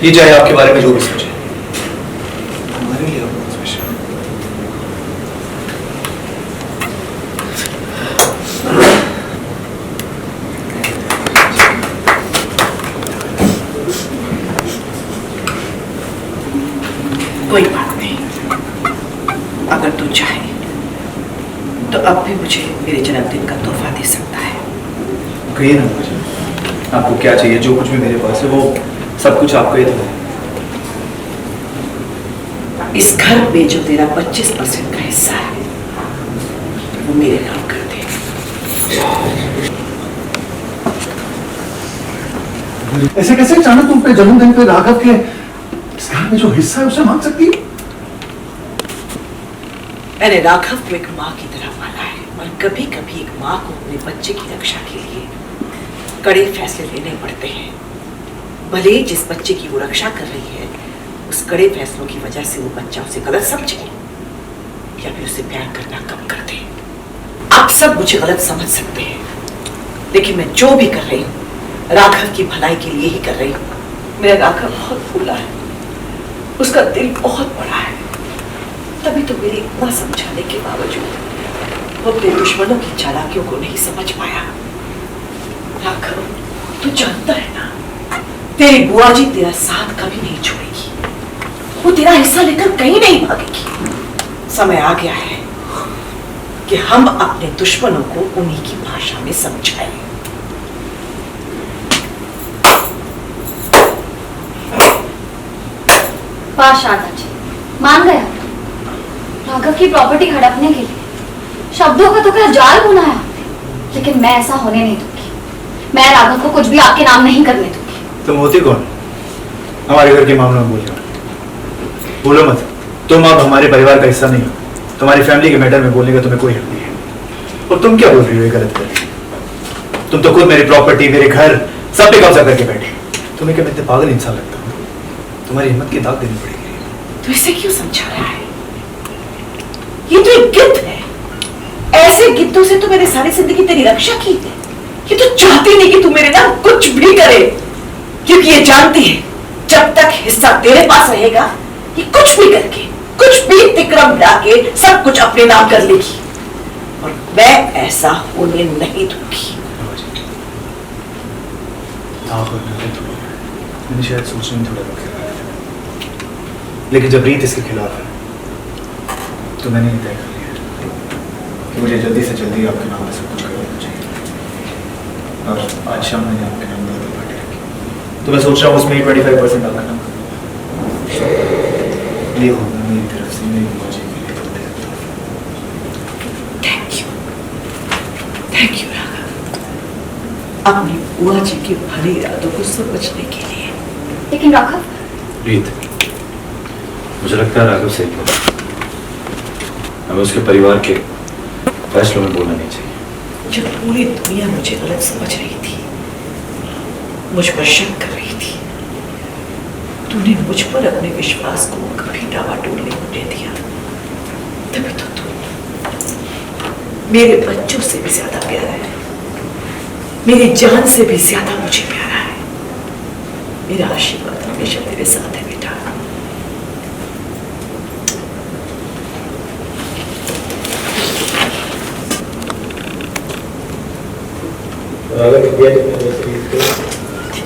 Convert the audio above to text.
ये चाहे आपके बारे में जो भी सोचे, हमारे लिए बहुत स्पेशल। कोई बात नहीं, अगर तू चाहे तो अब भी मुझे मेरे जन्मदिन का तोहफा दे सकता है। कहिए ना मुझे, आपको क्या चाहिए? जो कुछ भी मेरे पास है वो सब कुछ आपका ही था। इस घर में जो तेरा 25% का हिस्सा है वो मेरे नाम कर दे। ऐसे कैसे अचानक तुम अपने जन्मदिन पे राघव के इस घर में जो हिस्सा है उसे मांग सकती है? मैंने राघव को एक माँ की तरह पाला है और कभी कभी एक माँ को अपने बच्चे की रक्षा के लिए कड़े फैसले लेने पड़ते हैं। भले ही जिस बच्चे की वो रक्षा कर रही है उस कड़े फैसलों की वजह से वो बच्चा उसे गलत समझे या फिर उसे प्यार करना कम कर दे। आप सब मुझे गलत समझ सकते हैं, लेकिन मैं जो भी कर रही हूँ राघव की भलाई के लिए ही कर रही हूँ। मेरा राघव बहुत भोला है, उसका दिल बहुत बड़ा है, तभी तो मेरे इतना समझाने के बावजूद वो अपने दुश्मनों की चालाकियों को नहीं समझ पाया। राघव, तू जानता है ना, तेरी बुआ जी तेरा साथ कभी नहीं छोड़ेगी, वो तेरा हिस्सा लेकर कहीं नहीं भागेगी। समय आ गया है कि हम अपने दुश्मनों को उन्हीं की भाषा में समझाएं। वाह शारदा जी, मान गया राघव की प्रॉपर्टी हड़पने के लिए शब्दों का तो क्या जाल बुनाया आपने, लेकिन मैं ऐसा होने नहीं दूंगी। मैं राघव को कुछ भी आपके नाम नहीं करने दूंगी। तुम होती कौन हमारे घर के मामलों में बोल रहे हो? बोलो मत, तुम अब हमारे परिवार का हिस्सा नहीं हो। तुम्हारी फैमिली के मैटर में बोलने का तुम्हें कोई हक नहीं है। और तुम क्या बोल रही हो? ये गलत कर रही हो। तुम तो खुद मेरी प्रॉपर्टी, मेरे घर सब पे कब्जा करके बैठे। तुम्हें क्या मैं इतने पागल इंसान लगता हूँ? तुम्हारी हिम्मत की दाग देनी पड़ेगी। तो इसे क्यों समझा रहा है? ये तो एक गिद्ध है, ऐसे गिद्धों से तो मैंने सारी जिंदगी तेरी रक्षा की है। ये तो चाहती नहीं कि तू मेरे नाम कुछ भी करे, क्योंकि ये जानती है जब तक हिस्सा तेरे पास रहेगा ये कुछ भी करके, कुछ भी तिक्रम लाके सब कुछ अपने नाम कर लेगी, और मैं ऐसा होने नहीं दूंगी। मैंने शायद सोचने में थोड़ा वक्त लगाया था, लेकिन जब रीत इसके खिलाफ है तो मैंने ये तय कर लिया कि मुझे जल्दी से जल्दी आपके नाम से कुछ करवाना चाहिए। और आज शाम मैंने आपके नाम पर पार्टी रखी, तो मैं सोच रहा हूँ उसमें 25% आपका नाम ये होगा मेरी तरफ से मेरी बुआ जी के लिए। थैंक यू राघव, अपनी बुआ जी के भले इरादों को समझने के लिए। लेकिन राघव, रीत, मुझे लगता है राघव सही है। हमें उसके परिवार के फैसलों में बोलना नहीं चाहिए। जब पूरी दुनिया मुझे गलत समझ रही थी, मुझ पर शक कर रही थी, तूने मुझ पर अपने विश्वास को कभी डावाडोल नहीं होने दिया। तभी तो तू मेरे बच्चों से भी ज्यादा प्यारा है, मेरी जान से भी ज्यादा मुझे प्यारा है। मेरा आशीर्वाद हमेशा तेरे साथ है बेटा। अगर